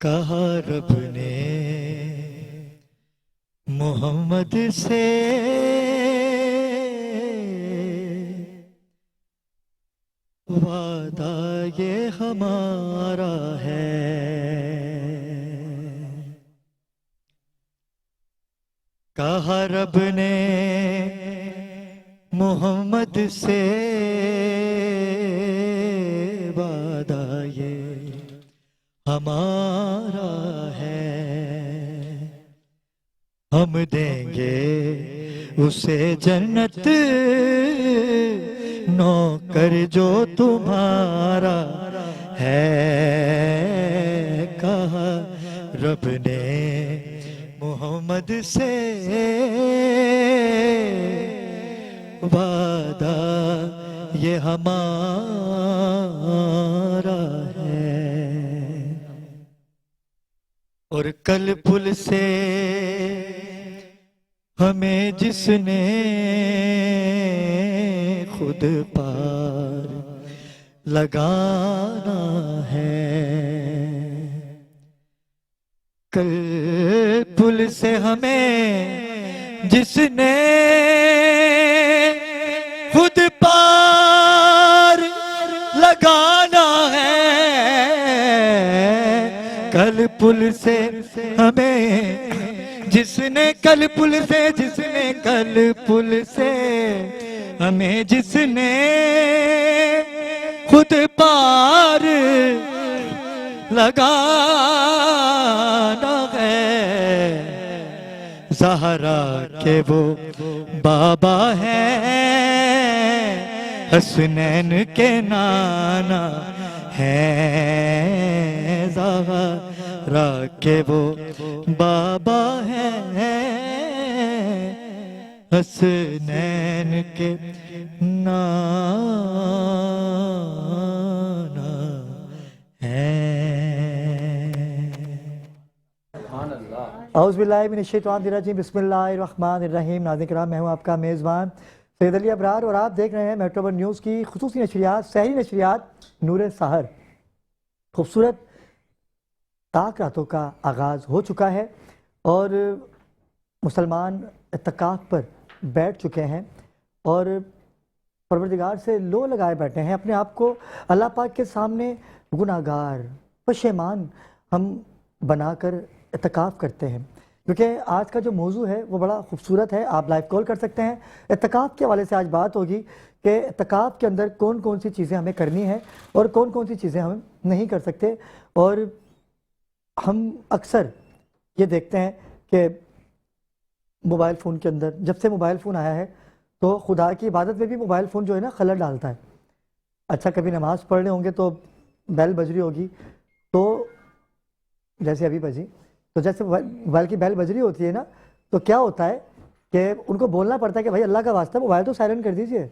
کہا رب نے محمد سے وعدہ یہ ہمارا ہے، کہا رب نے محمد سے وعدہ یہ ہمارا ہے، ہم دیں گے اسے جنت نوکر جو تمہارا ہے، کہا رب نے محمد سے وعدہ یہ ہمارا ہے۔ اور کل پل سے ہمیں جس نے خود پار لگانا ہے، کل پل سے ہمیں جس نے خود پار لگانا ہے، کل پل سے ہمیں جس نے کل پل سے ہمیں جس نے خود پار لگانا ہے، زہرا کے وہ بابا ہیں، حسنین کے نانا ہیں، زہرا کے وہ بابا ہیں، حسنین کے نانا ہیں۔ اعوذ باللہ من الشیطان الرجیم، بسم اللہ الرحمن الرحیم۔ ناظرین کرام، میں ہوں آپ کا میزبان سید علی ابرار اور آپ دیکھ رہے ہیں میٹرو ون نیوز کی خصوصی نشریات، سحری نشریات نور سحر۔ خوبصورت طاق راتوں کا آغاز ہو چکا ہے اور مسلمان اعتکاف پر بیٹھ چکے ہیں اور پروردگار سے لو لگائے بیٹھے ہیں، اپنے آپ کو اللہ پاک کے سامنے گناہگار پشیمان ہم بنا کر اعتکاف کرتے ہیں، کیونکہ آج کا جو موضوع ہے وہ بڑا خوبصورت ہے۔ آپ لائیو کال کر سکتے ہیں۔ اعتکاف کے حوالے سے آج بات ہوگی کہ اعتکاف کے اندر کون کون سی چیزیں ہمیں کرنی ہیں اور کون کون سی چیزیں ہم نہیں کر سکتے۔ اور ہم اکثر یہ دیکھتے ہیں کہ موبائل فون کے اندر جب سے موبائل فون آیا ہے تو خدا کی عبادت میں بھی موبائل فون جو ہے نا خلل ڈالتا ہے۔ اچھا، کبھی نماز پڑھ رہے ہوں گے تو بیل بج رہی ہوگی، تو جیسے ابھی بجی، تو جیسے موبائل کی بیل بج رہی ہوتی ہے نا، تو کیا ہوتا ہے کہ ان کو بولنا پڑتا ہے کہ بھائی اللہ کا واسطہ موبائل تو سائلنٹ کر دیجئے،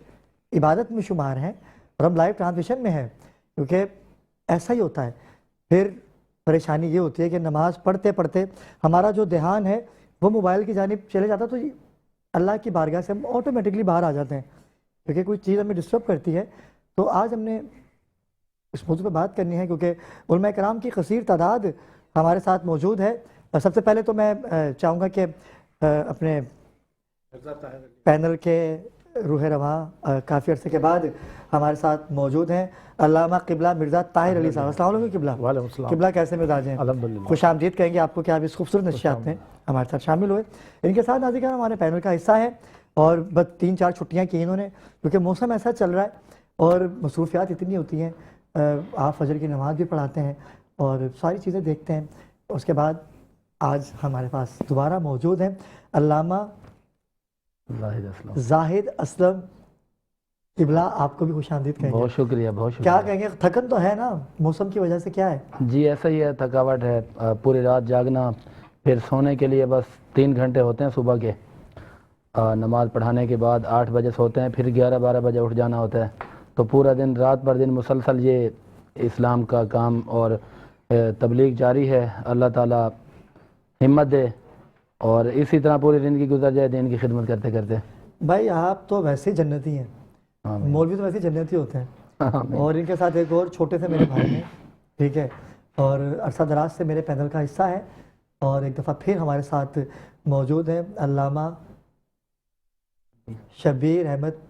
عبادت میں شمار ہیں اور ہم لائیو ٹرانسمیشن میں ہیں، کیونکہ ایسا ہی ہوتا ہے۔ پھر پریشانی یہ ہوتی ہے کہ نماز پڑھتے پڑھتے ہمارا جو دھیان ہے وہ موبائل کی جانب چلے جاتا، تو اللہ کی بارگاہ سے ہم آٹومیٹکلی باہر آ جاتے ہیں، کیونکہ کوئی چیز ہمیں ڈسٹرب کرتی ہے۔ تو آج ہم نے اس موضوع پہ بات کرنی ہے، کیونکہ علماء کرام کی کثیر تعداد ہمارے ساتھ موجود ہے۔ سب سے پہلے تو میں چاہوں گا کہ اپنے پینل کے روح رواں کافی عرصے کے بعد ہمارے ساتھ موجود ہیں علامہ قبلہ مرزا طاہر علی صاحب۔ السلام علیکم قبلہ۔ وعلیکم السلام۔ قبلہ کیسے مزاج ہیں؟ الحمدللہ۔ خوش آمدید کہیں گے آپ کو کہ آپ اس خوبصورت نشریات میں ہمارے ساتھ شامل ہوئے۔ ان کے ساتھ ناظرین ہمارے پینل کا حصہ ہے اور بس 3-4 چھٹیاں کی انہوں نے، کیونکہ موسم ایسا چل رہا ہے اور مصروفیات اتنی ہوتی ہیں۔ آپ فجر کی نماز بھی پڑھاتے ہیں اور ساری چیزیں دیکھتے ہیں۔ اس کے بعد آج ہمارے پاس دوبارہ موجود ہیں علامہ زاہد اسلم قبلہ۔ آپ کو بھی خوش آمدید کہیں گے۔ بہت شکریہ، بہت شکریہ۔ کیا کہیں گے، تھکن تو ہے نا موسم کی وجہ سے؟ کیا ہے جی ایسا ہی ہے، تھکاوٹ ہے، پوری رات جاگنا، پھر سونے کے لیے بس 3 گھنٹے ہوتے ہیں صبح کے، نماز پڑھانے کے بعد 8 بجے سوتے ہیں، پھر 11-12 بجے اٹھ جانا ہوتا ہے، تو پورا دن رات پر دن مسلسل یہ اسلام کا کام اور تبلیغ جاری ہے. اللہ تعالیٰ ہمت دے اور اسی طرح پوری زندگی گزر جائے دین کی خدمت کرتے کرتے. بھائی آپ تو ویسے ہی جنتی ہیں، آمین. مولوی تو ویسے ہی جنتی ہوتے ہیں. آمین. اور ان کے ساتھ ایک اور چھوٹے سے میرے بھائی ہیں، ٹھیک ہے، اور عرصہ دراز سے میرے پینل کا حصہ ہے، اور ایک دفعہ پھر ہمارے ساتھ موجود ہیں علامہ شبیر احمد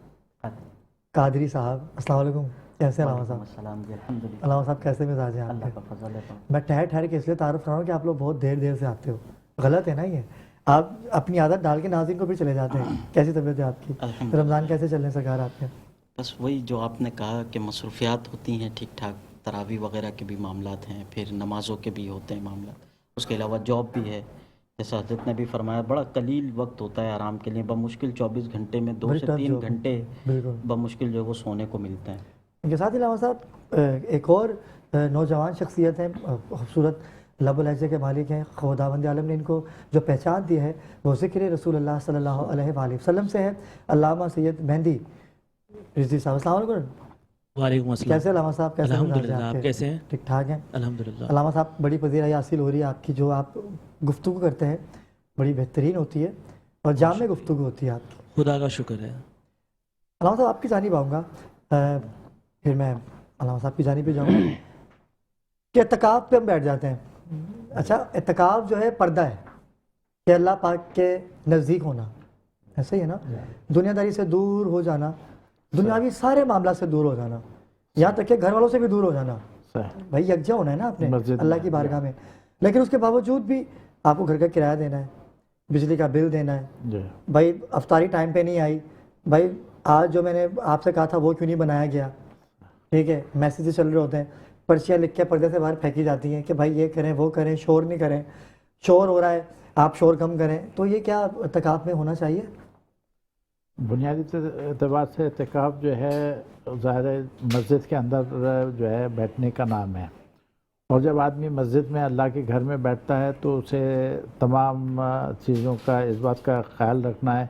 قادری صاحب. السلام علیکم، کیسے ہیں علامہ صاحب؟ السلام جی، الحمدللہ. علامہ صاحب کیسے مزاج ہیں آپ اللہ کے؟ کا فضل ہے. میں ٹھہر ٹھہر کے اس لیے تعارف کر رہا ہوں کہ آپ لوگ بہت دیر دیر سے آتے ہو. غلط ہے نا یہ؟ آپ اپنی عادت ڈال کے ناظرین کو پھر چلے جاتے ہیں. کیسی طبیعت ہے آپ کی؟ الحمدللہ. رمضان کیسے چل رہے ہیں سرکار آپ کے؟ بس وہی جو آپ نے کہا کہ مصروفیات ہوتی ہیں ٹھیک ٹھاک، تراویح وغیرہ کے بھی معاملات ہیں، پھر نمازوں کے بھی ہوتے ہیں معاملات، اس کے علاوہ جاب بھی ہے. جیسا حضرت نے بھی فرمایا بڑا قلیل وقت ہوتا ہے آرام کے لیے، بمشکل 24 گھنٹے میں 2 بڑی سے tough 3 job ہے. گھنٹے بالکل. بمشکل جو ہے وہ سونے کو ملتے ہیں. ان کے ساتھ علامہ صاحب ایک اور نوجوان شخصیت ہیں، خوبصورت لب و لہجے کے مالک ہیں. خداوند عالم نے ان کو جو پہچان دی ہے وہ ذکر رسول اللہ صلی اللہ علیہ وآلہ وسلم سے ہے. علامہ سید مہندی رضوی صاحب، السلام علیکم. وعلیکم السلام. کیسے علامہ صاحب؟ کیسے الحمدللہ. آپ کیسے ہیں؟ ٹھیک ٹھاک ہیں الحمدللہ. علامہ صاحب. بڑی پذیرائی حاصل ہو رہی ہے آپ کی، جو آپ گفتگو کرتے ہیں بڑی بہترین ہوتی ہے اور جامع گفتگو ہوتی ہے آپ کی. خدا کا شکر ہے. علامہ صاحب آپ کی جانب آؤں گا، پھر میں علامہ صاحب کی جانب پہ جاؤں گا کہ اعتکاف پہ ہم بیٹھ جاتے ہیں. اچھا، اعتکاف جو ہے پردہ ہے کہ اللہ پاک کے نزدیک ہونا، ایسا ہی ہے نا؟ دنیا داری سے دور ہو جانا، دنیاوی سارے معاملات سے دور ہو جانا، یہاں تک کہ گھر والوں سے بھی دور ہو جانا. بھائی یکجا ہونا ہے نا آپ نے اللہ کی بارگاہ میں. لیکن اس کے باوجود بھی آپ کو گھر کا کرایہ دینا ہے، بجلی کا بل دینا ہے. بھائی افطاری ٹائم پہ نہیں آئی، بھائی آج جو میں نے آپ سے کہا تھا وہ کیوں نہیں بنایا گیا، ٹھیک ہے. میسیجز چل رہے ہوتے ہیں، پرچیاں لکھ کے پردے سے باہر پھینکی جاتی ہیں کہ بھائی یہ کریں وہ کریں، شور نہیں کریں، شور ہو رہا ہے آپ شور کم کریں. تو یہ کیا اعتکاف میں ہونا چاہیے؟ بنیادی اعتبار سے اعتکاف جو ہے ظاہر مسجد کے اندر جو ہے بیٹھنے کا نام ہے، اور جب آدمی مسجد میں اللہ کے گھر میں بیٹھتا ہے تو اسے تمام چیزوں کا اس بات کا خیال رکھنا ہے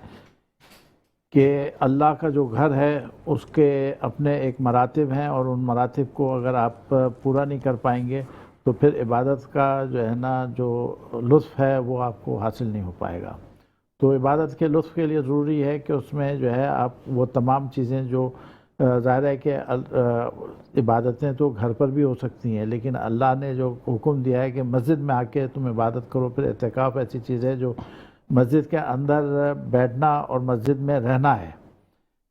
کہ اللہ کا جو گھر ہے اس کے اپنے ایک مراتب ہیں، اور ان مراتب کو اگر آپ پورا نہیں کر پائیں گے تو پھر عبادت کا جو ہے نا جو لطف ہے وہ آپ کو حاصل نہیں ہو پائے گا. تو عبادت کے لطف کے لیے ضروری ہے کہ اس میں جو ہے آپ وہ تمام چیزیں جو ظاہر ہے کہ عبادتیں تو گھر پر بھی ہو سکتی ہیں، لیکن اللہ نے جو حکم دیا ہے کہ مسجد میں آ کے تم عبادت کرو. پھر اعتکاف ایسی چیز ہے جو مسجد کے اندر بیٹھنا اور مسجد میں رہنا ہے.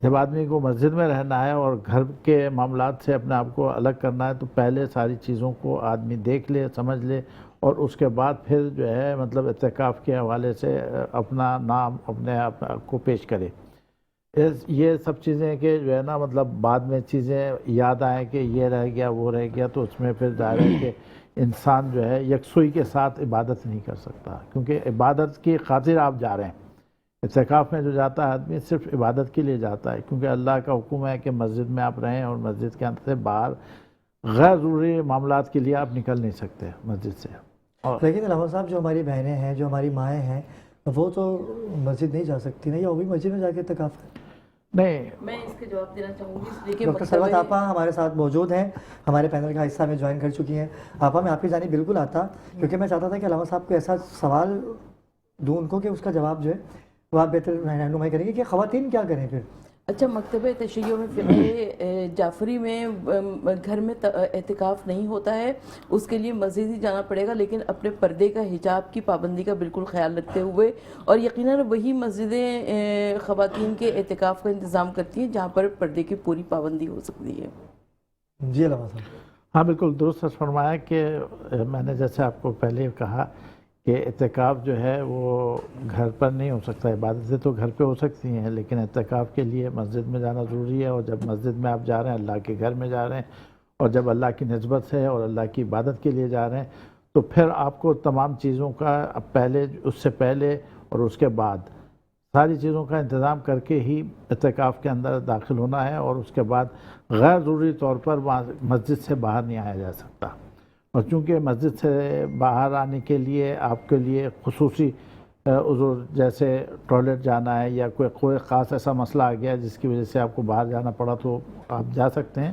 جب آدمی کو مسجد میں رہنا ہے اور گھر کے معاملات سے اپنے آپ کو الگ کرنا ہے تو پہلے ساری چیزوں کو آدمی دیکھ لے، سمجھ لے، اور اس کے بعد پھر جو ہے مطلب اعتکاف کے حوالے سے اپنا نام اپنے آپ کو پیش کرے. یہ سب چیزیں کہ جو ہے نا مطلب بعد میں چیزیں یاد آئیں کہ یہ رہ گیا وہ رہ گیا، تو اس میں پھر ظاہر ہے کہ انسان جو ہے یکسوئی کے ساتھ عبادت نہیں کر سکتا، کیونکہ عبادت کی خاطر آپ جا رہے ہیں. اعتکاف میں جو جاتا ہے آدمی صرف عبادت کے لیے جاتا ہے، کیونکہ اللہ کا حکم ہے کہ مسجد میں آپ رہیں، اور مسجد کے اندر سے باہر غیر ضروری معاملات کے لیے آپ نکل نہیں سکتے مسجد سے. لیکن علامہ صاحب جو ہماری بہنیں ہیں، جو ہماری مائیں ہیں، وہ تو مسجد نہیں جا سکتی نا، یا وہ بھی مسجد میں جا کے اعتکاف کریں؟ نہیں، میں اس کے جواب دینا چاہوں گی، اس لیے کہ ڈاکٹر ثروت آپا ہمارے ساتھ موجود ہیں، ہمارے پینل کا حصہ میں جوائن کر چکی ہیں. آپا میں آپ کی جانب بالکل آتا، کیونکہ میں چاہتا تھا کہ علامہ صاحب کو ایسا سوال دوں ان کو کہ اس کا جواب جو ہے وہ آپ بہتر رہنمائی کریں گے کہ خواتین کیا کریں پھر. اچھا، مکتبہ تشیع میں فقہ جعفری میں گھر میں اعتکاف نہیں ہوتا ہے، اس کے لیے مسجد ہی جانا پڑے گا، لیکن اپنے پردے کا حجاب کی پابندی کا بالکل خیال رکھتے ہوئے. اور یقیناً وہی مسجدیں خواتین کے اعتکاف کا انتظام کرتی ہیں جہاں پر پردے کی پوری پابندی ہو سکتی ہے. جی علامہ صاحب. ہاں بالکل درست فرمایا کہ میں نے جیسے آپ کو پہلے کہا کہ اعتکاف جو ہے وہ گھر پر نہیں ہو سکتا. عبادتیں تو گھر پہ ہو سکتی ہیں، لیکن اعتکاف کے لیے مسجد میں جانا ضروری ہے. اور جب مسجد میں آپ جا رہے ہیں، اللہ کے گھر میں جا رہے ہیں، اور جب اللہ کی نسبت سے اور اللہ کی عبادت کے لیے جا رہے ہیں، تو پھر آپ کو تمام چیزوں کا پہلے، اس سے پہلے اور اس کے بعد ساری چیزوں کا انتظام کر کے ہی اعتکاف کے اندر داخل ہونا ہے. اور اس کے بعد غیر ضروری طور پر مسجد سے باہر نہیں آیا جا سکتا. اور چونکہ مسجد سے باہر آنے کے لیے آپ کے لیے خصوصی عذر جیسے ٹوائلٹ جانا ہے یا کوئی خاص ایسا مسئلہ آ گیا جس کی وجہ سے آپ کو باہر جانا پڑا تو آپ جا سکتے ہیں،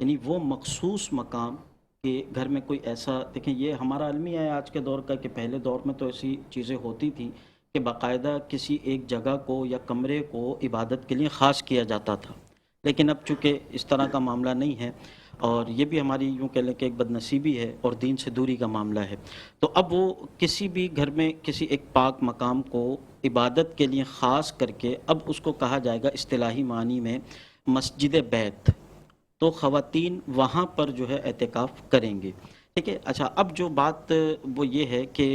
یعنی وہ مخصوص مقام کہ گھر میں کوئی ایسا، دیکھیں یہ ہمارا المیہ ہے آج کے دور کا کہ پہلے دور میں تو ایسی چیزیں ہوتی تھیں کہ باقاعدہ کسی ایک جگہ کو یا کمرے کو عبادت کے لیے خاص کیا جاتا تھا، لیکن اب چونکہ اس طرح کا معاملہ نہیں ہے، اور یہ بھی ہماری یوں کہہ لیں کہ ایک بد نصیبی ہے اور دین سے دوری کا معاملہ ہے، تو اب وہ کسی بھی گھر میں کسی ایک پاک مقام کو عبادت کے لیے خاص کر کے اب اس کو کہا جائے گا اصطلاحی معنی میں مسجد بیت، تو خواتین وہاں پر جو ہے اعتکاف کریں گے، ٹھیک ہے۔ اچھا، اب جو بات وہ یہ ہے کہ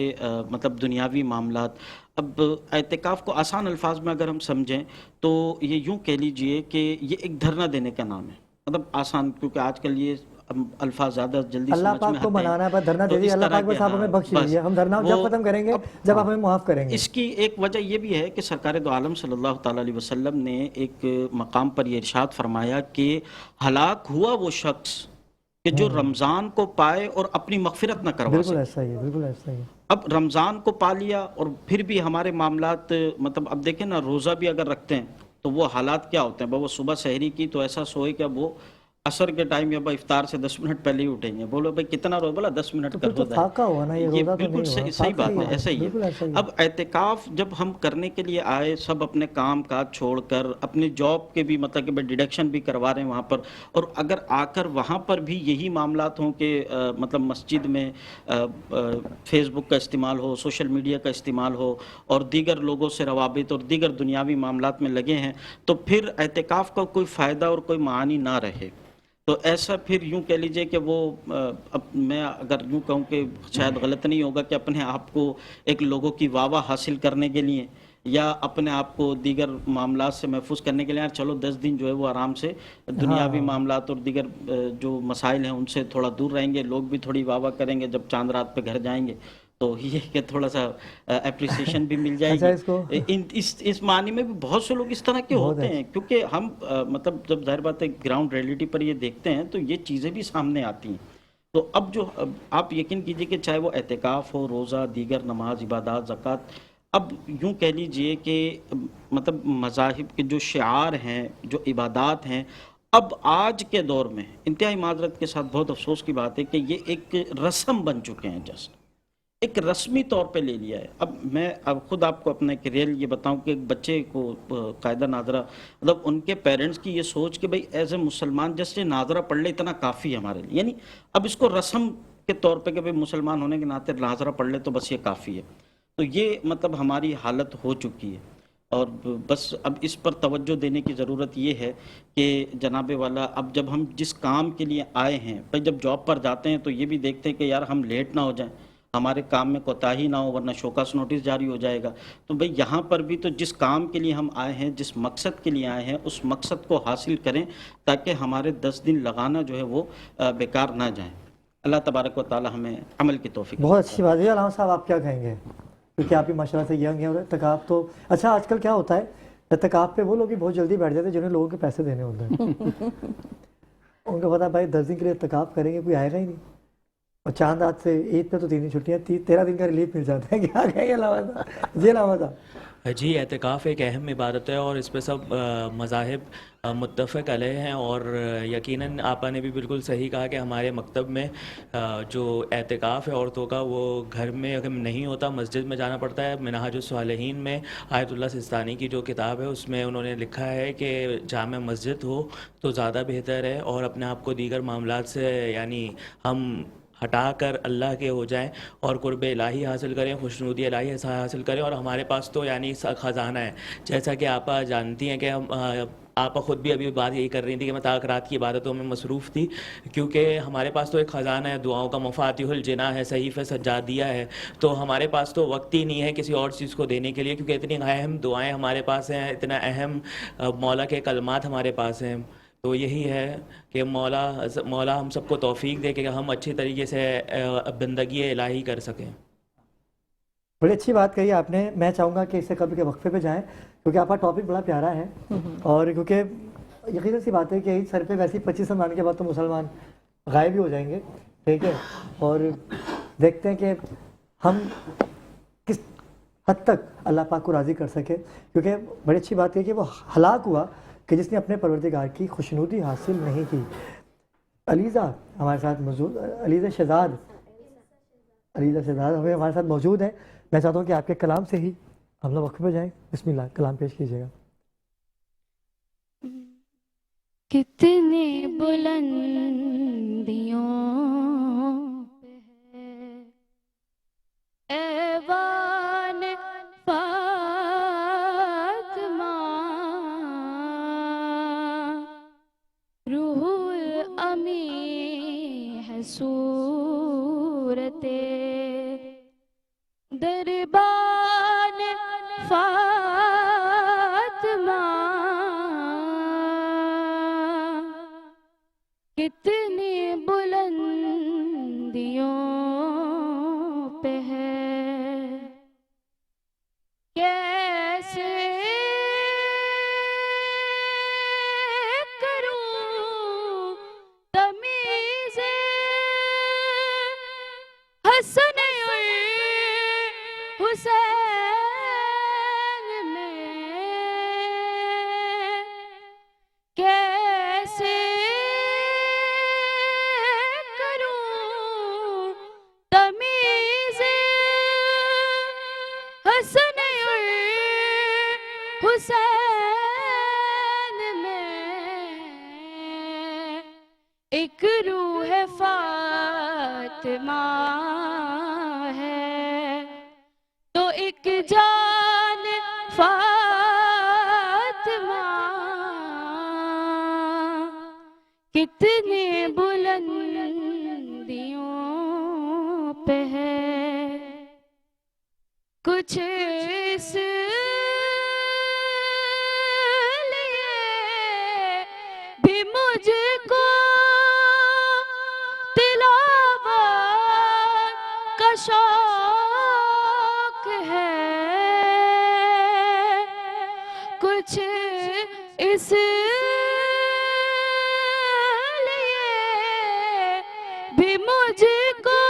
مطلب دنیاوی معاملات، اب اعتکاف کو آسان الفاظ میں اگر ہم سمجھیں تو یہ یوں کہہ لیجئے کہ یہ ایک دھرنا دینے کا نام ہے، مطلب آسان، کیونکہ آج کل یہ الفاظ زیادہ جلدی اللہ سمجھ میں پاک کو آتے ہیں، منانا ہے، بس دھرنا تو دے دیے، اس اللہ طرح پاک بس کے، آپ ہمیں بخش لیجیے، ہم دھرنا جب وہ- ختم کریں گے جب آپ ہمیں معاف کریں گے۔ اس کی ایک وجہ یہ بھی ہے کہ سرکار دو عالم صلی اللہ تعالیٰ علیہ وسلم نے ایک مقام پر یہ ارشاد فرمایا کہ ہلاک ہوا وہ شخص کہ جو رمضان کو پائے اور اپنی مغفرت نہ کروا بالکل سکے۔ ایسا ہی ہے، بالکل ایسا ہی ہے۔ اب رمضان کو پا لیا اور پھر بھی ہمارے معاملات، مطلب اب دیکھیں نا، روزہ بھی اگر رکھتے ہیں تو وہ حالات کیا ہوتے ہیں، وہ صبح سحری کی تو ایسا سوئے کہ اب وہ عصر کے ٹائم یا افطار سے 10 منٹ پہلے ہی اٹھیں گے، بولو بھائی کتنا روزہ، بولا 10 منٹ تو کا پھر تو روزہ فاقہ ہوا نا، یہ ہے، روزہ یہ تو بالکل نہیں ہوا، صحیح بات ہے، ایسا ہی بالکل ایسا ہے۔ ہی ہے۔ اب اعتکاف جب ہم کرنے کے لیے آئے، سب اپنے کام کاج چھوڑ کر اپنے جاب کے بھی مطلب کہ ڈیڈکشن بھی کروا رہے ہیں وہاں پر، اور اگر آ کر وہاں پر بھی یہی معاملات ہوں کہ مطلب مسجد میں فیس بک کا استعمال ہو، سوشل میڈیا کا استعمال ہو، اور دیگر لوگوں سے روابط اور دیگر دنیاوی معاملات میں لگے ہیں، تو پھر اعتکاف کا کوئی فائدہ اور کوئی معانی نہ رہے، تو ایسا پھر یوں کہہ لیجئے کہ وہ اب میں اگر یوں کہوں کہ شاید غلط نہیں ہوگا کہ اپنے آپ کو ایک لوگوں کی واہ واہ حاصل کرنے کے لیے یا اپنے آپ کو دیگر معاملات سے محفوظ کرنے کے لیے، یار چلو 10 دن جو ہے وہ آرام سے دنیاوی معاملات اور دیگر جو مسائل ہیں ان سے تھوڑا دور رہیں گے، لوگ بھی تھوڑی واہ واہ کریں گے، جب چاند رات پہ گھر جائیں گے تو یہ کہ تھوڑا سا اپریسیشن بھی مل جائے اچھا، اس کو گی۔ اس معنی میں بھی بہت سے لوگ اس طرح کے ہوتے ہیں، کیونکہ ہم مطلب جب ظاہر بات ہے گراؤنڈ ریئلٹی پر یہ دیکھتے ہیں تو یہ چیزیں بھی سامنے آتی ہیں، تو اب جو آپ یقین کیجئے کہ چاہے وہ اعتکاف ہو، روزہ، دیگر نماز، عبادات، زکوٰۃ، اب یوں کہہ لیجئے کہ مطلب مذاہب کے جو شعار ہیں، جو عبادات ہیں، اب آج کے دور میں انتہائی معذرت کے ساتھ بہت افسوس کی بات ہے کہ یہ ایک رسم بن چکے ہیں، جسٹ ایک رسمی طور پہ لے لیا ہے۔ اب میں خود آپ کو اپنا ایک ریل یہ بتاؤں کہ ایک بچے کو قاعدہ ناظرہ، مطلب ان کے پیرنٹس کی یہ سوچ کہ بھئی ایز اے مسلمان جس سے ناظرہ پڑھ لے اتنا کافی ہے ہمارے لیے، یعنی اب اس کو رسم کے طور پہ کہ بھئی مسلمان ہونے کے ناطے ناظرہ پڑھ لے تو بس یہ کافی ہے، تو یہ مطلب ہماری حالت ہو چکی ہے، اور بس اب اس پر توجہ دینے کی ضرورت یہ ہے کہ جناب والا اب جب ہم جس کام کے لیے آئے ہیں، بھئی جب جاب پر جاتے ہیں تو یہ بھی دیکھتے ہیں کہ یار ہم لیٹ نہ ہو جائیں، ہمارے کام میں کوتاہی نہ ہو ورنہ شوکاس نوٹس جاری ہو جائے گا، تو بھئی یہاں پر بھی تو جس کام کے لیے ہم آئے ہیں، جس مقصد کے لیے آئے ہیں، اس مقصد کو حاصل کریں تاکہ ہمارے 10 دن لگانا جو ہے وہ بیکار نہ جائیں۔ اللہ تبارک و تعالی ہمیں عمل کی توفیق۔ بہت اچھی بات ہے۔ علامہ صاحب آپ کیا کہیں گے، کیونکہ آپ بھی ماشاءاللہ سے ینگ ہیں، اور اعتکاف تو اچھا آج کل کیا ہوتا ہے، اعتکاف پہ وہ لوگ بھی بہت جلدی بیٹھ جاتے ہیں جنہیں لوگوں کے پیسے دینے ہوتے ہیں ان کو پتا بھائی 10 دن کے لیے اعتکاف کریں گے، کوئی آئے گا ہی نہیں، اور چاند رات سے عید پہ تو 3 دن چھٹیاں، 13 دن کا ریلیف مل جاتا ہے، کیا کہیں گے علامہ صاحب؟ جی علامہ صاحب۔ جی، اعتکاف ایک اہم عبادت ہے اور اس پہ سب مذاہب متفق علیہ ہیں، اور یقیناً آپا نے بھی بالکل صحیح کہا کہ ہمارے مکتب میں جو اعتکاف ہے عورتوں کا وہ گھر میں اگر نہیں ہوتا، مسجد میں جانا پڑتا ہے۔ منہاج الصالحین میں آیت اللہ سستانی کی جو کتاب ہے اس میں انہوں نے لکھا ہے کہ جامع مسجد ہو تو زیادہ بہتر ہے، اور اپنے آپ کو دیگر معاملات سے یعنی ہم ہٹا کر اللہ کے ہو جائیں اور قرب الہی حاصل کریں، خوشنودی الہی حاصل کریں، اور ہمارے پاس تو یعنی خزانہ ہے، جیسا کہ آپا جانتی ہیں کہ ہم آپا خود بھی ابھی بات یہی کر رہی تھی کہ میں تاک رات کی عبادتوں میں مصروف تھی، کیونکہ ہمارے پاس تو ایک خزانہ ہے، دعاؤں کا مفاتیح الجناح ہے، صحیفہ سجادیہ ہے، تو ہمارے پاس تو وقت ہی نہیں ہے کسی اور چیز کو دینے کے لیے، کیونکہ اتنی اہم دعائیں ہمارے پاس ہیں، اتنا اہم مولا کے کلمات ہمارے پاس ہیں۔ تو یہی ہے کہ مولا ہم سب کو توفیق دے کہ ہم اچھی طریقے سے بندگی الہی کر سکیں۔ بڑی اچھی بات کہی آپ نے۔ میں چاہوں گا کہ اس سے قبل کے وقفے پہ جائیں، کیونکہ آپ کا ٹاپک بڑا پیارا ہے، اور کیونکہ یقیناً سی بات ہے کہ عید سر پہ ویسے 25 رمضان کے بعد تو مسلمان غائب ہی ہو جائیں گے، ٹھیک ہے، اور دیکھتے ہیں کہ ہم کس حد تک اللہ پاک کو راضی کر سکے، کیونکہ بڑی اچھی بات ہے کہ وہ ہلاک ہوا کہ جس نے اپنے پروردگار کی خوشنودی حاصل نہیں کی۔ علیزہ ہمارے ساتھ موجود، علیزہ شہزاد ہمارے ساتھ موجود ہیں. میں چاہتا ہوں کہ آپ کے کلام سے ہی ہم لوگ وقفے پہ جائیں. بسم اللہ، کلام پیش کیجیے گا. کتنے بلندیوں پہ ہے ایوان فاطمہ، روح امی ہے صورت دربان فاطمہ. کتنی بلندیوں پہ ہے کیسے کروں تمیز حسن اور حسین میں، کیسے حسن اور حسین میں. ایک روح فاطمہ ہے تو ایک جان فاطمہ. کتنی بلندیوں پہ ہے کچھ اس لیے بھی مجھ کو تلاوت کا شوق ہے، کچھ اس لیے بھی مجھ کو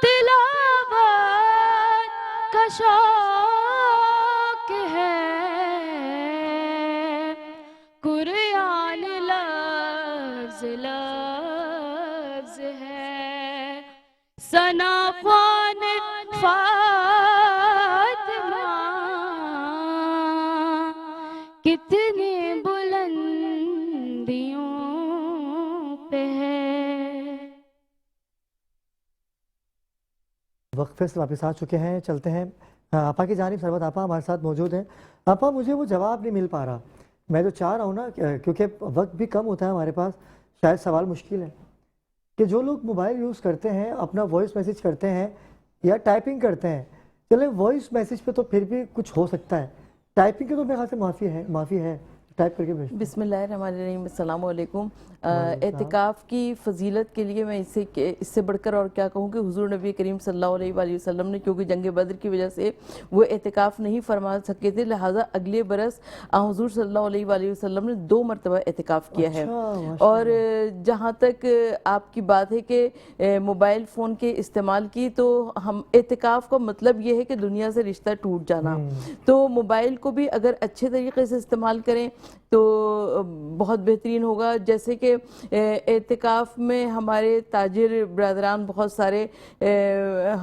تلاوت کا شوق ہے. قرآن لفظ لفظ ہے، ثنا خوان فاطمہ. کتنی بلندیوں پہ ہے. وقفے سے واپس آ چکے ہیں. چلتے ہیں آپا کی جانب. سربت آپا ہمارے ساتھ موجود ہیں. آپا مجھے وہ جواب نہیں مل پا رہا. میں جو چاہ رہا ہوں نا، کیونکہ وقت بھی کم ہوتا ہے ہمارے پاس، شاید سوال مشکل ہے کہ جو لوگ موبائل یوز کرتے ہیں، اپنا وائس میسیج کرتے ہیں یا ٹائپنگ کرتے ہیں، چلے وائس میسیج پہ تو پھر بھی کچھ ہو سکتا ہے، ٹائپنگ کے تو میرے خیال سے معافی ہے ٹائپ کر کے بھیج. بسم اللہ الرحمن الرحیم. السلام علیکم. اعتکاف کی فضیلت کے لیے میں اس سے بڑھ کر اور کیا کہوں کہ حضور نبی کریم صلی اللہ علیہ وآلہ وسلم نے، کیونکہ جنگ بدر کی وجہ سے وہ اعتکاف نہیں فرما سکے تھے، لہٰذا اگلے برس حضور صلی اللہ علیہ وآلہ وسلم نے 2 مرتبہ اعتکاف کیا ہے. اور جہاں تک آپ کی بات ہے کہ موبائل فون کے استعمال کی، تو ہم اعتکاف کا مطلب یہ ہے کہ دنیا سے رشتہ ٹوٹ جانا. تو موبائل کو بھی اگر اچھے طریقے سے استعمال کریں تو بہت بہترین ہوگا. جیسے کہ اعتکاف میں ہمارے تاجر برادران بہت سارے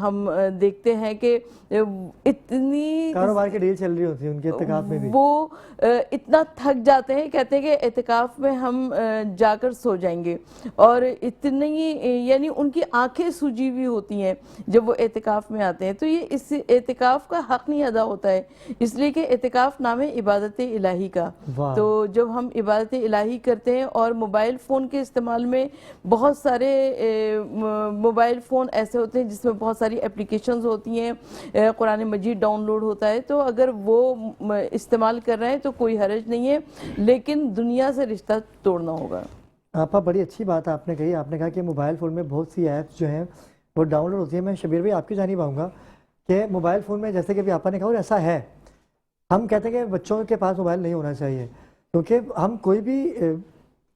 ہم دیکھتے ہیں کہ اتنی کاروبار کی ڈیل چل رہی ہوتی ہے ان کے اعتکاف میں بھی، وہ اتنا تھک جاتے ہیں، کہتے ہیں کہ اعتکاف میں ہم جا کر سو جائیں گے، اور اتنی یعنی ان کی آنکھیں سوجی ہوئی ہوتی ہیں جب وہ اعتکاف میں آتے ہیں. تو یہ اس اعتکاف کا حق نہیں ادا ہوتا ہے، اس لیے کہ اعتکاف نام ہے عبادت الہی کا. تو جب ہم عبادت الہی کرتے ہیں اور موبائل فون کے استعمال میں، بہت سارے موبائل فون ایسے ہوتے ہیں جس میں بہت ساری اپلیکیشنز ہوتی ہیں، قرآن مجید ڈاؤن لوڈ ہوتا ہے، تو اگر وہ استعمال کر رہے ہیں تو کوئی حرج نہیں ہے، لیکن دنیا سے رشتہ توڑنا ہوگا. آپا بڑی اچھی بات آپ نے کہی. آپ نے کہا کہ موبائل فون میں بہت سی ایپس جو ہیں وہ ڈاؤن لوڈ ہوتی ہیں. میں شبیر بھائی آپ کی جانب آؤں گا کہ موبائل فون میں جیسے کہ ابھی آپا نے کہا اور ایسا ہے، ہم کہتے ہیں کہ بچوں کے پاس موبائل نہیں ہونا چاہیے، کیونکہ ہم کوئی بھی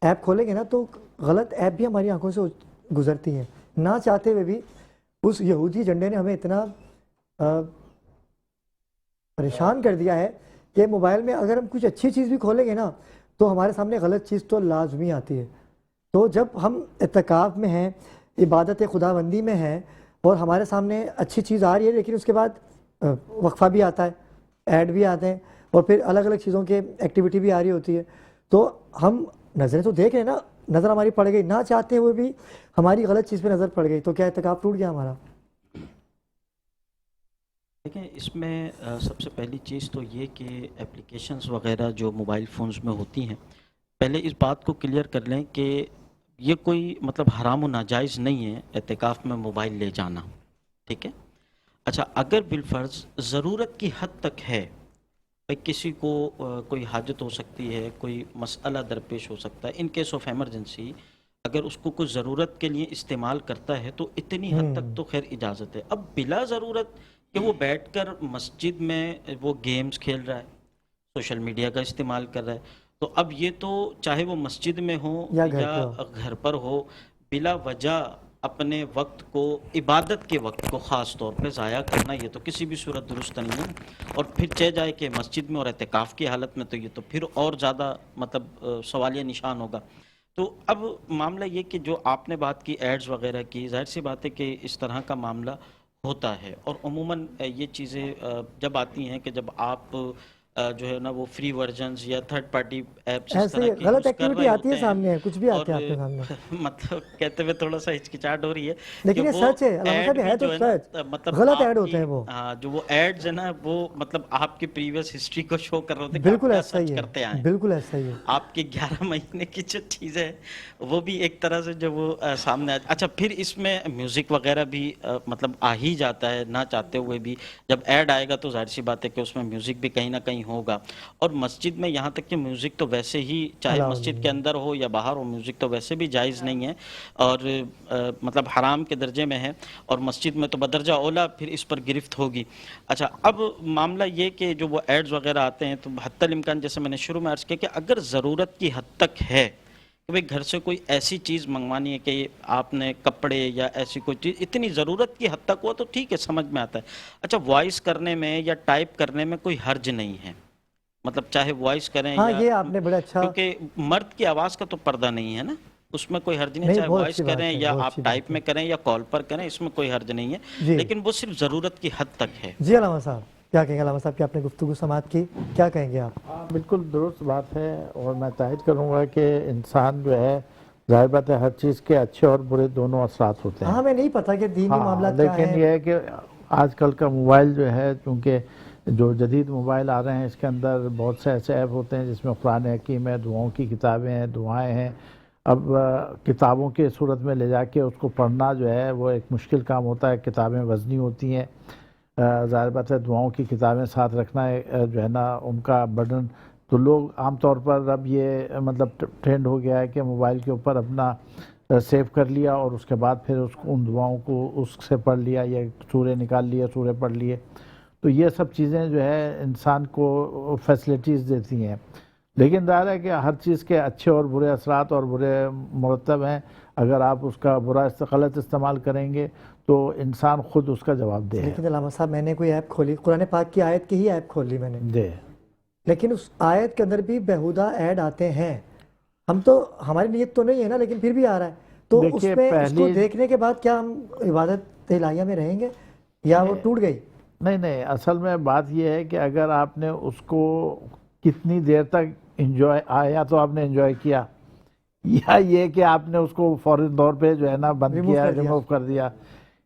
ایپ کھولیں گے نا تو غلط ایپ بھی ہماری آنکھوں سے گزرتی ہیں، نہ چاہتے ہوئے بھی. اس یہودی جھنڈے نے ہمیں اتنا پریشان کر دیا ہے کہ موبائل میں اگر ہم کچھ اچھی چیز بھی کھولیں گے نا تو ہمارے سامنے غلط چیز تو لازمی آتی ہے. تو جب ہم اعتکاف میں ہیں، عبادت خدا بندی میں ہیں اور ہمارے سامنے اچھی چیز آ رہی ہے، لیکن اس کے بعد وقفہ بھی آتا ہے، ایڈ بھی آتے ہیں، اور پھر الگ الگ چیزوں کے ایکٹیویٹی بھی آ رہی ہوتی ہے، تو ہم نظریں تو دیکھ رہے ہیں نا، نظر ہماری پڑ گئی، نہ چاہتے ہوئے بھی ہماری غلط چیز پہ نظر پڑ گئی، تو کیا اعتکاف ٹوٹ گیا ہمارا؟ دیکھیں اس میں سب سے پہلی چیز تو یہ کہ اپلیکیشنز وغیرہ جو موبائل فونز میں ہوتی ہیں، پہلے اس بات کو کلیئر کر لیں کہ یہ کوئی مطلب حرام و ناجائز نہیں ہے اعتکاف میں موبائل لے جانا، ٹھیک ہے؟ اچھا، اگر بالفرض ضرورت کی حد تک ہے، بھئی کسی کو کوئی حاجت ہو سکتی ہے، کوئی مسئلہ درپیش ہو سکتا ہے، ان کیس آف ایمرجنسی اگر اس کو کوئی ضرورت کے لیے استعمال کرتا ہے تو اتنی حد تک تو خیر اجازت ہے۔ اب بلا ضرورت کہ وہ بیٹھ کر مسجد میں وہ گیمز کھیل رہا ہے، سوشل میڈیا کا استعمال کر رہا ہے، تو اب یہ تو چاہے وہ مسجد میں ہو یا یا گھر پر ہو، بلا وجہ اپنے وقت کو، عبادت کے وقت کو خاص طور پہ ضائع کرنا، یہ تو کسی بھی صورت درست نہیں ہے۔ اور پھر چہ جائے کہ مسجد میں اور اعتکاف کی حالت میں، تو یہ تو پھر اور زیادہ مطلب سوالیہ نشان ہوگا۔ تو اب معاملہ یہ کہ جو آپ نے بات کی ایڈز وغیرہ کی، ظاہر سی بات ہے کہ اس طرح کا معاملہ ہوتا ہے، اور عموماً یہ چیزیں جب آتی ہیں کہ جب آپ جو ہے نا وہ فری ورژنز یا تھرڈ پارٹی ایپس اس ایسے طرح کی غلط یوز کر ایکٹیویٹی رہے آتی ہے ہوتے ہیں، سامنے، کچھ بھی آتے ہیں آپ کے اور سامنے، مطلب کہتے ہوئے تھوڑا سا ہچکچاہٹ ہو رہی ہے لیکن کہ یہ وہ سچ ہے، علامہ صاحب ایڈ یہ بھی ہے تو جو ہے نا سچ، مطلب غلط آپ ایڈ ہوتے کی ہیں وہ، جو وہ ایڈز ہیں نا وہ مطلب آپ کی پریویس ہسٹری کو شو کر رہے ہوتے ہیں کہ آپ بالکل کیا ایسا سچ ہی کرتے آئے ہے، ہیں۔ بالکل ایسا ہی ہے۔ آپ کے 11 مہینے کی جو چیز ہے وہ بھی ایک طرح سے جو وہ سامنے اچھا پھر اس میں میوزک وغیرہ بھی مطلب آ ہی جاتا ہے، نہ چاہتے ہوئے بھی جب ایڈ آئے گا تو ظاہر سی بات ہے کہ اس میں میوزک بھی کہیں نہ کہیں ہوگا، اور مسجد میں یہاں تک کہ میوزک تو ویسے ہی چاہے مسجد کے اندر ہو یا باہر ہو، میوزک تو ویسے بھی جائز نہیں ہے اور مطلب حرام کے درجے میں ہے، اور مسجد میں تو بدرجہ اولا پھر اس پر گرفت ہوگی۔ اچھا، اب معاملہ یہ کہ جو وہ ایڈز وغیرہ آتے ہیں تو حتی الامکان جیسے میں نے شروع میں عرض کیا کہ اگر ضرورت کی حد تک ہے کہ بھئی گھر سے کوئی ایسی چیز منگوانی ہے کہ آپ نے کپڑے یا ایسی کوئی چیز اتنی ضرورت کی حد تک ہوا تو ٹھیک ہے، سمجھ میں آتا ہے۔ اچھا، وائس کرنے میں یا ٹائپ کرنے میں کوئی حرج نہیں ہے، مطلب چاہے وائس کریں ہاں، یا یہ آپ نے بڑا اچھا، کیونکہ مرد کی آواز کا تو پردہ نہیں ہے نا، اس میں کوئی حرج نہیں، چاہے بہت وائس اچھی بات کریں ہے، یا بہت آپ اچھی ٹائپ بات ہے میں کریں یا کال پر کریں، اس میں کوئی حرج نہیں ہے، جی۔ لیکن وہ صرف ضرورت کی حد تک ہے۔ جی علامہ صاحب کیا کہیں گے؟ علامہ صاحب کی آپ نے گفتگو سماعت کی، کیا کہیں گے آپ؟ بالکل درست بات ہے، اور میں تائید کروں گا کہ انسان جو ہے ظاہر بات ہے ہر چیز کے اچھے اور برے دونوں اثرات ہوتے ہیں۔ ہاں، ہمیں نہیں پتا کہ دینی معاملات کیا لیکن ہیں، یہ ہے کہ آج کل کا موبائل جو ہے، چونکہ جو جدید موبائل آ رہے ہیں اس کے اندر بہت سے ایسے ایپ ہوتے ہیں جس میں قرآن حکیم ہے، دعاؤں کی کتابیں ہیں، دعائیں ہیں۔ اب کتابوں کے صورت میں لے جا کے اس کو پڑھنا جو ہے وہ ایک مشکل کام ہوتا ہے، کتابیں وزنی ہوتی ہیں، ظاہر بات ہے دعاؤں کی کتابیں ساتھ رکھنا جو ہے نا ان کا برڈن، تو لوگ عام طور پر اب یہ مطلب ٹرینڈ ہو گیا ہے کہ موبائل کے اوپر اپنا سیو کر لیا اور اس کے بعد پھر ان دعاؤں کو اس سے پڑھ لیا، یا سورے نکال لیے، سورے پڑھ لیے، تو یہ سب چیزیں جو ہے انسان کو فیسلٹیز دیتی ہیں، لیکن ظاہر ہے کہ ہر چیز کے اچھے اور برے اثرات اور برے مرتب ہیں۔ اگر آپ اس کا برا غلط استعمال کریں گے تو انسان خود اس کا جواب دے ہے۔ لیکن علامہ صاحب میں نے کوئی ایپ کھولی، قرآن پاک کی آیت کی ہی ایپ کھول لی میں نے، جی، لیکن اس آیت کے اندر بھی بیہودہ ایڈ آتے ہیں، ہم تو ہماری نیت تو نہیں ہے نا، لیکن پھر بھی آ رہا ہے، تو اس دیکھیے میں اس کو پہلی دیکھنے کے بعد کیا ہم عبادت الہیہ میں رہیں گے یا وہ ٹوٹ گئی؟ نہیں، اصل میں بات یہ ہے کہ اگر آپ نے اس کو کتنی دیر تک انجوائے آیا تو آپ نے انجوائے کیا، یا یہ کہ آپ نے اس کو فوراً طور پہ جو ہے نا بند Remove کیا، کر دیا۔ ریموو کر دیا،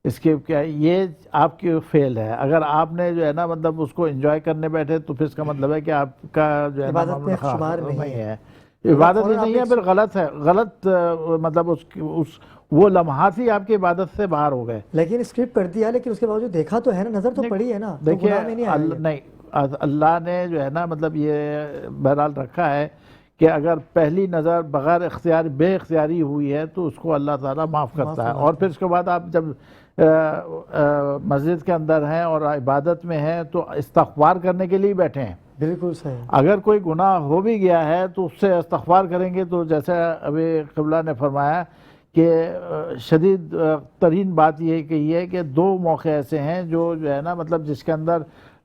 اسکیپ کیا، یہ آپ کی فیل ہے۔ اگر آپ نے جو ہے نا مطلب اس کو انجوائے کرنے بیٹھے تو پھر اس کا مطلب ہے کہ آپ کا جو ہے نا عبادت میں معاملہ شمار نہیں نہیں ہے، ہے، عبادت ہی فوراً نہیں ہے، آپ پھر غلط ہے، غلط مطلب اس وہ لمحات ہی آپ کی عبادت سے باہر ہو گئے۔ لیکن اسکرپٹ کر دیا، لیکن اس کے باوجود دیکھا تو ہے نا، نظر تو پڑی ہے نا، تو دیکھیے گناہ میں نہیں آیا یہ۔ نہیں، اللہ نے جو ہے نا مطلب یہ بہرحال رکھا ہے کہ اگر پہلی نظر بغیر اختیار بے اختیاری ہوئی ہے تو اس کو اللہ تعالیٰ معاف کرتا ہے، اور پھر اس کے بعد آپ جب مسجد کے اندر ہیں اور عبادت میں ہیں تو استغفار کرنے کے لیے بیٹھے ہیں۔ بالکل صحیح۔ اگر کوئی گناہ ہو بھی گیا ہے تو اس سے استغفار کریں گے، تو جیسے ابھی قبلہ نے فرمایا کہ شدید ترین بات یہ کہی ہے کہ دو موقع ایسے ہیں جو ہے نا مطلب جس کے اندر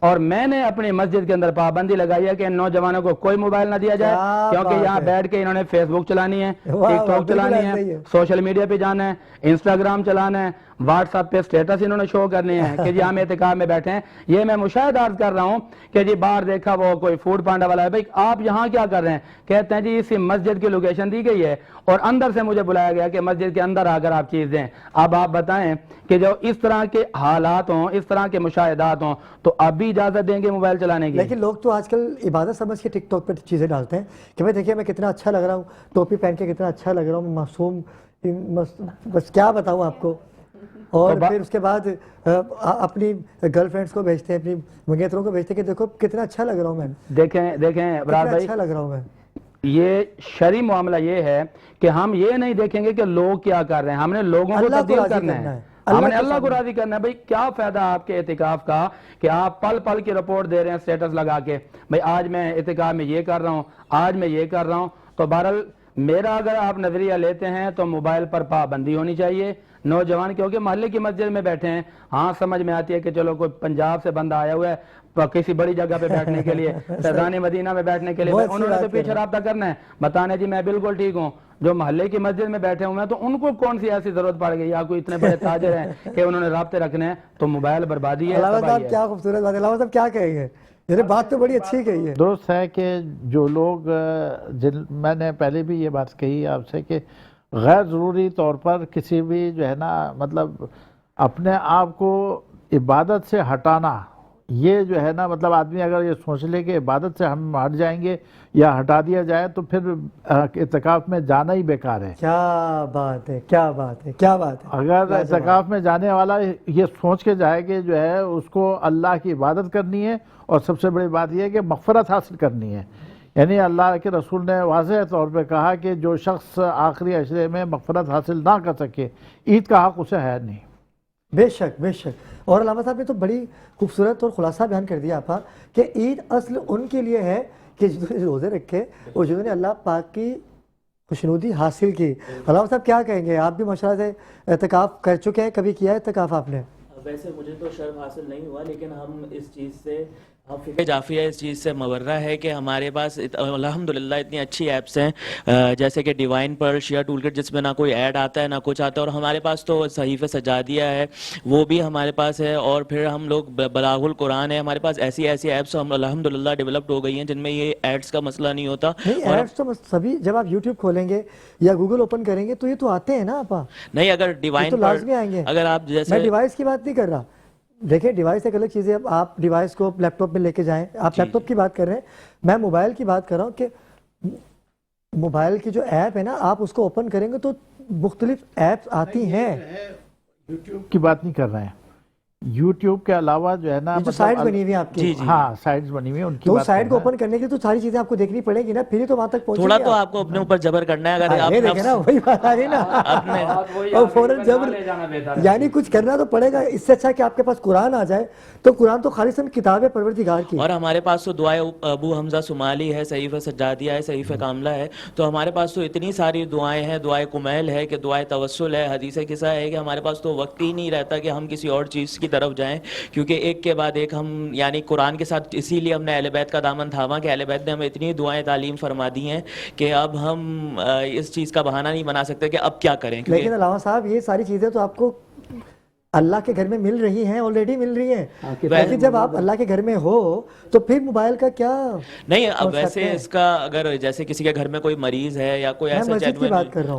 اور میں نے اپنی مسجد کے اندر پابندی لگائی ہے کہ ان نوجوانوں کو کوئی موبائل نہ دیا جائے, کیونکہ یہاں بیٹھ کے انہوں نے فیس بک چلانی ہے, ٹک ٹاک چلانی ہے, سوشل میڈیا پہ جانا ہے, انسٹاگرام چلانا ہے, واٹس ایپ پہ سٹیٹس انہوں نے شو کرنے ہیں کہ جی ہم اعتکاف میں بیٹھے ہیں. یہ میں مشاہدہ عرض کر رہا ہوں کہ جی باہر دیکھا وہ کوئی فوڈ پانڈا والا ہے, بھائی آپ یہاں کیا کر رہے ہیں؟ کہتے ہیں جی اسی مسجد کی لوکیشن دی گئی ہے اور اندر سے مجھے بلایا گیا کہ مسجد کے اندر آ کر آپ چیز دیں. اب آپ بتائیں کہ جو اس طرح کے حالات ہوں, اس طرح کے مشاہدات ہوں, تو اب بھی اجازت دیں گے موبائل چلانے کی؟ لیکن لوگ تو آج کل عبادت سمجھ کے ٹک ٹاک پہ چیزیں ڈالتے ہیں کہ بھائی دیکھیے میں کتنا اچھا لگ رہا ہوں, ٹوپی پہن کے کتنا اچھا لگ رہا ہوں, معصوم, بس کیا بتاؤں آپ کو. اور پھر اس کے بعد اپنی گرل فرینڈس کو بھیجتے ہیں, اپنی منگیتروں کو بھیجتے ہیں کہ دیکھو کتنا اچھا لگ رہا ہوں میں, دیکھیں ابرار بھائی, اچھا لگ رہا ہوں میں. یہ شرعی معاملہ یہ ہے کہ ہم یہ نہیں دیکھیں گے کہ لوگ کیا کر رہے ہیں, ہم نے لوگوں کو تبدیل کرنا ہے, ہم نے اللہ کو راضی کرنا ہے. بھائی کیا فائدہ آپ کے اعتکاف کا کہ آپ پل پل کی رپورٹ دے رہے ہیں سٹیٹس لگا کے, بھئی آج میں اعتکاف میں یہ کر رہا ہوں, آج میں یہ کر رہا ہوں. تو بہرحال میرا اگر آپ نظریہ لیتے ہیں تو موبائل پر پابندی ہونی چاہیے. نوجوان کیونکہ محلے کی مسجد میں بیٹھے ہیں, ہاں سمجھ میں آتی ہے کہ چلو کوئی پنجاب سے بندہ آیا ہوا ہے کسی بڑی جگہ پہ بیٹھنے کے لیے, فیضان مدینہ میں بیٹھنے کے لیے, انہوں نے تو پیچھے رابطہ کرنا ہے, بتانا جی میں بالکل ٹھیک ہوں. جو محلے کی مسجد میں بیٹھے ہوئے ہیں تو ان کو کون سی ایسی ضرورت پڑ گئی, یا کوئی اتنے بڑے تاجر ہیں کہ انہوں نے رابطے رکھنے ہیں؟ تو موبائل بربادی ہے. علامہ صاحب کیا خوبصورت بات ہے, علامہ صاحب کیا کہیں گے؟ یہ بات تو بڑی اچھی کہی ہے. درست ہے کہ جو لوگ میں نے پہلے بھی یہ بات کہی آپ سے کہ غیر ضروری طور پر کسی بھی جو ہے نا مطلب اپنے آپ کو عبادت سے ہٹانا, یہ جو ہے نا مطلب آدمی اگر یہ سوچ لے کہ عبادت سے ہم ہٹ جائیں گے یا ہٹا دیا جائے تو پھر اعتکاف میں جانا ہی بیکار ہے. کیا بات ہے, کیا بات ہے, کیا بات ہے. اگر اعتکاف میں جانے والا یہ سوچ کے جائے کہ جو ہے اس کو اللہ کی عبادت کرنی ہے, اور سب سے بڑی بات یہ ہے کہ مغفرت حاصل کرنی ہے. یعنی اللہ کے رسول نے واضح طور پہ کہا کہ جو شخص آخری عشرے میں مغفرت حاصل نہ کر سکے, عید کا حق اسے ہے نہیں. بے شک, بے شک. اور علامہ صاحب نے تو بڑی خوبصورت اور خلاصہ بیان کر دیا آپ کہ عید اصل ان کے لیے ہے کہ جنہوں نے روزے رکھے اور جنہوں نے اللہ پاک کی خوشنودی حاصل کی. علامہ صاحب کیا کہیں گے, آپ بھی ماشاءاللہ سے اعتکاف کر چکے ہیں, کبھی کیا ہے اعتکاف آپ نے؟ ویسے مجھے تو شرف حاصل نہیں ہوا, لیکن ہم اس چیز سے فقہ جعفیہ اس چیز سے مبرہ ہے کہ ہمارے پاس الحمدللہ اتنی اچھی ایپس ہیں جیسے کہ ڈیوائن پر, شیعہ ٹول کٹ جس میں نہ کوئی ایڈ آتا ہے نہ کچھ آتا ہے, اور ہمارے پاس تو صحیفہ سجادیہ ہے وہ بھی ہمارے پاس ہے, اور پھر ہم لوگ بلاغ القرآن ہے, ہمارے پاس ایسی ایپس ہم الحمدللہ ڈیولپڈ ہو گئی ہیں جن میں یہ ایڈس کا مسئلہ نہیں ہوتا. ایڈس تو سبھی, جب آپ یوٹیوب کھولیں گے یا گوگل اوپن کریں گے تو یہ تو آتے ہیں نا آپ, نہیں اگر ڈیوائن پر لازمی آئیں گے. اگر آپ جیسے, میں ڈیوائس کی بات نہیں کر رہا, دیکھیں ڈیوائس ایک الگ چیز ہے, آپ ڈیوائس کو لیپ ٹاپ میں لے کے جائیں, آپ لیپ ٹاپ کی بات کر رہے ہیں, میں موبائل کی بات کر رہا ہوں کہ موبائل کی جو ایپ ہے نا آپ اس کو اوپن کریں گے تو مختلف ایپس آتی ہیں. یوٹیوب کی بات نہیں کر رہے ہیں, یوٹیوب کے علاوہ جو ہے نا جو سائٹ بنی ہوئی ہیں آپ کی, ہاں سائٹس بنی ہوئی ہیں, ان کی تو بات سائٹ کو اوپن کرنے کے لیے تو ساری چیزیں آپ کو دیکھنی پڑیں گی نا, پھر ہی تو وہاں تک پہنچیں گے. تھوڑا تو آپ کو اپنے اوپر جبر کرنا ہے, اگر آپ دیکھیں نا وہی بات آ گئی نا, فوراً جبر, یعنی کچھ کرنا تو پڑے گا. اس سے اچھا کہ آپ کے پاس قرآن آ جائے, تو قرآن تو خالصاً کتاب ہے پروردگار کی. اور ہمارے پاس تو دعائے ابو حمزہ سمالی ہے, صحیفہ سجادیہ ہے, صحیفہ کاملہ ہے, تو ہمارے پاس تو اتنی ساری دعائیں ہیں, دعائے کمیل ہے کہ دعائے توسل ہے, حدیث قصہ ہے, کہ ہمارے پاس تو وقت ہی نہیں رہتا کہ ہم کسی اور چیز کی طرف جائیں, کیونکہ ایک کے بعد ایک ہم یعنی قرآن کے ساتھ اسی لیے ہم نے اہل بیت کا دامن تھاما کہ اہل بیت نے ہمیں اتنی دعائیں تعلیم فرما دی ہیں کہ اب ہم اس چیز کا بہانہ نہیں بنا سکتے کہ اب کیا کریں. لیکن علامہ صاحب یہ ساری چیزیں تو آپ کو اللہ کے گھر میں مل رہی ہیں, آلریڈی مل رہی ہیں, لیکن جب آپ اللہ کے گھر میں ہو تو پھر موبائل کا کیا نہیں. اب ویسے اس کا اگر جیسے کسی کے گھر میں کوئی مریض ہے یا کوئی ایسا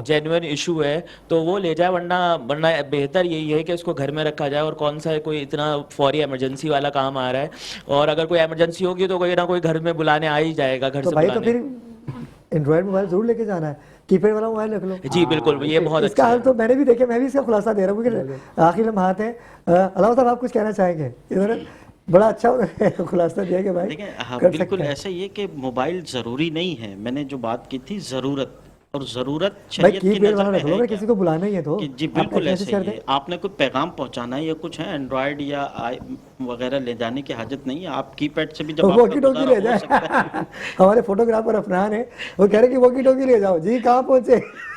جینوئن ایشو ہے تو وہ لے جائے, ورنہ بہتر یہی ہے کہ اس کو گھر میں رکھا جائے, اور کون سا ہے کوئی اتنا فوری ایمرجنسی والا کام آ رہا ہے, اور اگر کوئی ایمرجنسی ہوگی تو کوئی نہ کوئی گھر میں بلانے آ ہی جائے گا گھر سے. تو پھر اینڈرائڈ موبائل ضرور لے کے جانا ہے, کی پیڈ والا موبائل رکھ لو. جی بالکل, یہ بہت اس کا حال تو میں نے بھی دیکھا, میں بھی اس کا خلاصہ دے رہا ہوں کیونکہ آخری لمحات ہیں. علامہ صاحب آپ کچھ کہنا چاہیں گے؟ انہوں نے بڑا اچھا خلاصہ دیا کہ بھائی دیکھیں بالکل ایسا ہی ہے کہ موبائل ضروری نہیں ہے, میں نے جو بات کی تھی ضرورت, اور ضرورت شریعت کی نظر میں ہے کسی کو بلانا ہی ہے تو جی بالکل ایسے ہی ہے. آپ نے کوئی پیغام پہنچانا ہے یا کچھ ہے, اینڈرائڈ یا وغیرہ لے جانے کی حاجت نہیں ہے, آپ کی پیڈ سے بھی جب واکی ٹوکی لے جائیں. ہمارے فوٹوگرافر افنان ہیں, وہ کہہ رہے کہ واکی ٹوکی لے جاؤ. جی کہاں پہنچے؟